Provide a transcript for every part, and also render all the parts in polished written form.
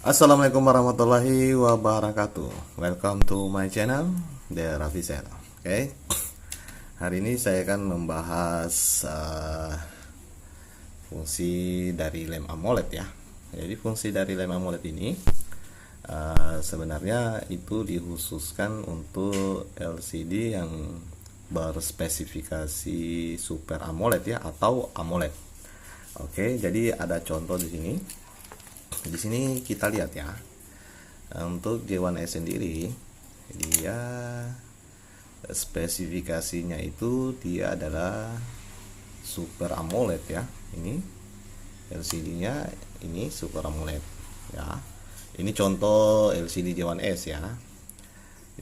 Assalamualaikum warahmatullahi wabarakatuh. Welcome to my channel, The Rafisel. Oke, hari ini saya akan membahas fungsi dari lem AMOLED ya. Jadi fungsi dari lem AMOLED ini sebenarnya itu dikhususkan untuk LCD yang berspesifikasi Super AMOLED ya, atau AMOLED. Oke, jadi ada contoh di sini. Di sini kita lihat ya, untuk J1S sendiri dia spesifikasinya itu dia adalah Super AMOLED ya. Ini LCD-nya ini Super AMOLED ya. Ini contoh LCD J1S ya.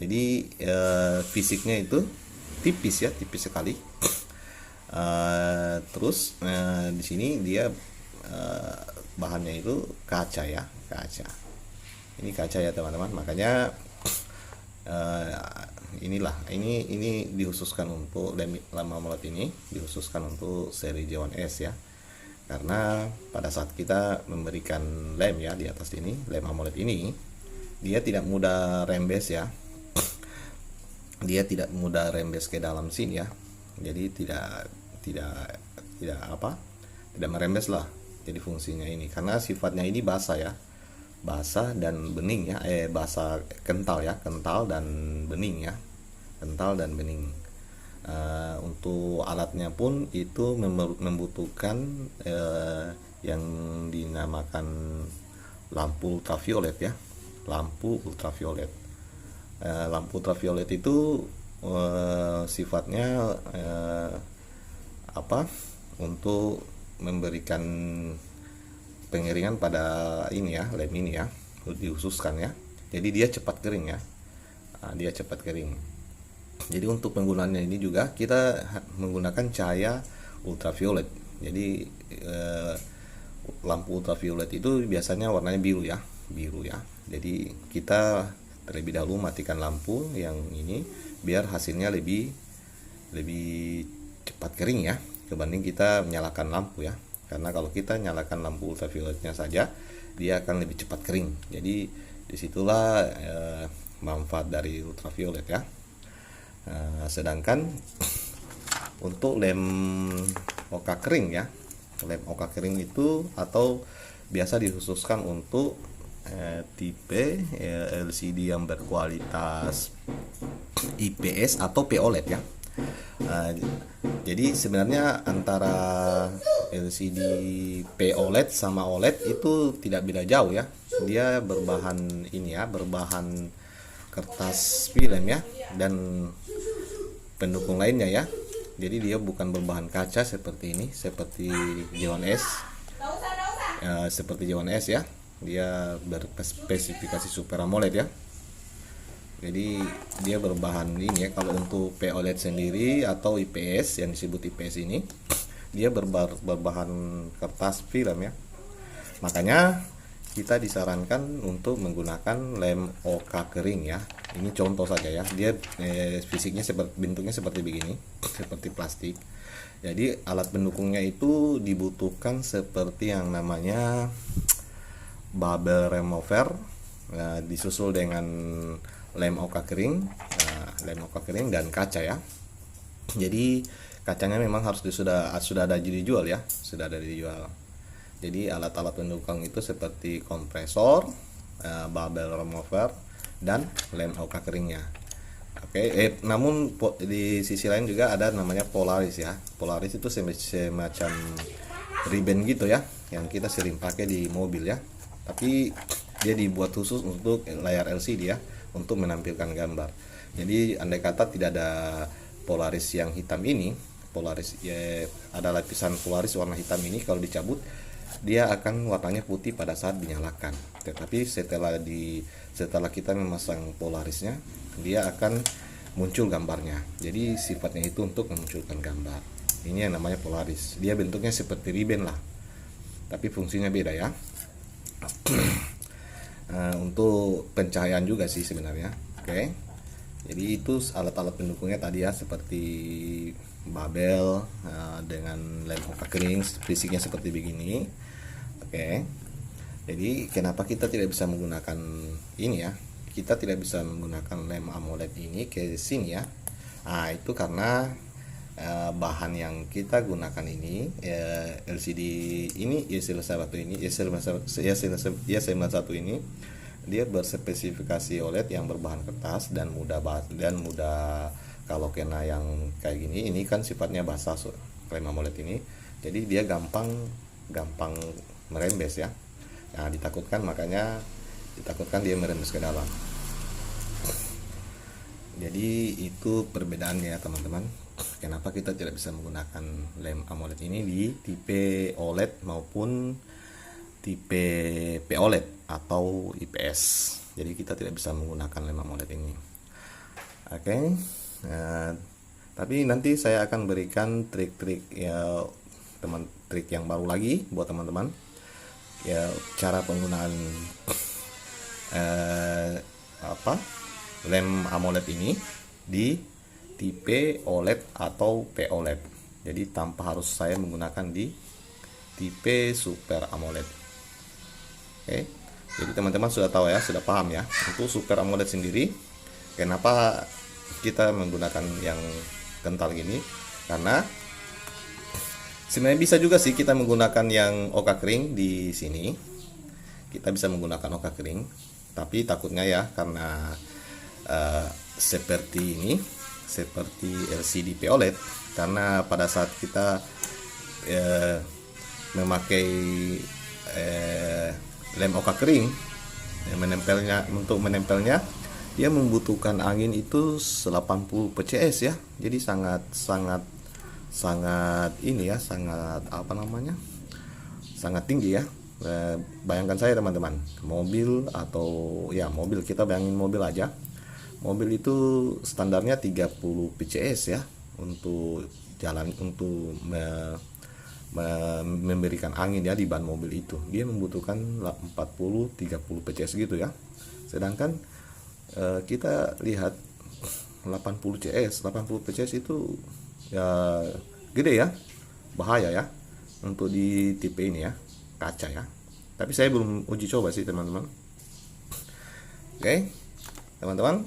Jadi fisiknya itu tipis ya, tipis sekali. Terus di sini dia bahannya itu kaca ya, kaca. Ini kaca ya teman-teman, makanya ini dikhususkan untuk lem AMOLED, ini dikhususkan untuk seri J1S ya, karena pada saat kita memberikan lem ya di atas ini, lem AMOLED ini dia tidak mudah rembes ya, dia tidak mudah rembes ke dalam sini ya, jadi tidak merembes lah. Jadi fungsinya ini karena sifatnya ini basah ya, basah dan bening ya, basah kental ya, kental dan bening ya, kental dan bening. Untuk alatnya pun itu membutuhkan yang dinamakan lampu ultraviolet ya, lampu ultraviolet. Lampu ultraviolet itu sifatnya untuk memberikan pengeringan pada ini ya, lem ini ya, dikhususkan ya. Jadi dia cepat kering ya, dia cepat kering. Jadi untuk penggunaannya ini juga kita menggunakan cahaya ultraviolet. Jadi lampu ultraviolet itu biasanya warnanya biru ya, biru ya. Jadi kita terlebih dahulu matikan lampu yang ini biar hasilnya lebih cepat kering ya, kebanding kita menyalakan lampu ya. Karena kalau kita nyalakan lampu ultravioletnya saja, dia akan lebih cepat kering. Jadi disitulah manfaat dari ultraviolet ya. Sedangkan untuk lem oka kering ya, lem oka kering itu atau biasa dikhususkan untuk tipe LCD yang berkualitas IPS atau POLED ya. Jadi sebenarnya antara LCD POLED sama OLED itu tidak beda jauh ya. Dia berbahan ini ya, berbahan kertas film ya, dan pendukung lainnya ya. Jadi dia bukan berbahan kaca seperti ini, seperti J1S, seperti J1S ya. Dia berspesifikasi Super AMOLED ya. Jadi dia berbahan ini ya. Kalau untuk POLED sendiri atau IPS yang disebut IPS ini, dia berbahan kertas film ya. Makanya kita disarankan untuk menggunakan lem oka kering ya. Ini contoh saja ya. Dia fisiknya bentuknya seperti begini, seperti plastik. Jadi alat pendukungnya itu dibutuhkan seperti yang namanya bubble remover, disusul dengan lem oka kering, lem oka kering dan kaca ya. Jadi kacanya memang harus sudah ada dijual ya, sudah ada dijual. Jadi alat-alat pendukung itu seperti kompresor, bubble remover, dan lem oka keringnya. Oke, namun di sisi lain juga ada namanya Polaris ya. Polaris itu semacam ribbon gitu ya, yang kita sering pakai di mobil ya. Tapi dia dibuat khusus untuk layar LCD ya, untuk menampilkan gambar. Jadi andai kata tidak ada Polaris yang hitam ini, Polaris ya, ada lapisan Polaris warna hitam ini, kalau dicabut dia akan warnanya putih pada saat dinyalakan. Tetapi setelah kita memasang Polarisnya, dia akan muncul gambarnya. Jadi sifatnya itu untuk memunculkan gambar. Ini yang namanya Polaris. Dia bentuknya seperti ribbon lah, tapi fungsinya beda ya. Untuk pencahayaan juga sih sebenarnya. Oke. Jadi itu alat-alat pendukungnya tadi ya, seperti babel dengan lem oka kering, fisiknya seperti begini. Oke. Jadi kenapa kita tidak bisa menggunakan ini ya? Kita tidak bisa menggunakan lem AMOLED ini ke sini ya. Nah, itu karena bahan yang kita gunakan ini LCD ini YS91 ini YS91 ini dia berspesifikasi OLED yang berbahan kertas dan mudah kalau kena yang kayak gini, ini kan sifatnya basah lem AMOLED ini, jadi dia gampang merembes ya. Nah, ditakutkan dia merembes ke dalam. Jadi itu perbedaannya teman-teman. Kenapa kita tidak bisa menggunakan lem AMOLED ini di tipe OLED maupun tipe POLED atau IPS. Jadi kita tidak bisa menggunakan lem AMOLED ini. Oke. Tapi nanti saya akan berikan trik-trik ya trik yang baru lagi buat teman-teman. Ya, cara penggunaan lem AMOLED ini di tipe OLED atau POLED. Jadi tanpa harus saya menggunakan di tipe Super AMOLED. Oke. Jadi teman-teman sudah tahu ya, sudah paham ya. Untuk Super AMOLED sendiri, kenapa kita menggunakan yang kental gini? Karena sebenarnya bisa juga sih kita menggunakan yang oka kering di sini. Kita bisa menggunakan oka kering, tapi takutnya ya karena seperti LCD POLED, karena pada saat kita memakai lem oka kering untuk menempelnya dia membutuhkan angin itu 80 pcs ya. Jadi sangat ini ya, sangat tinggi ya. Bayangkan saya teman-teman, mobil kita bayangin mobil aja. Mobil itu standarnya 30 pcs ya untuk jalan, untuk memberikan angin ya di ban mobil itu. Dia membutuhkan 40-30 pcs gitu ya. Sedangkan kita lihat 80 pcs itu ya gede ya, bahaya ya untuk di tipe ini ya, kaca ya. Tapi saya belum uji coba sih teman-teman. Oke teman-teman,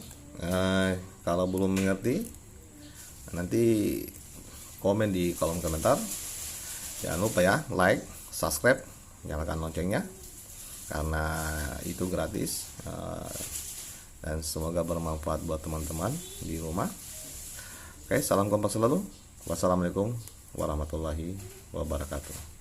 kalau belum mengerti nanti komen di kolom komentar. Jangan lupa ya like, subscribe, nyalakan loncengnya karena itu gratis. Dan semoga bermanfaat buat teman-teman di rumah. Oke, salam kompak selalu. Wassalamualaikum warahmatullahi wabarakatuh.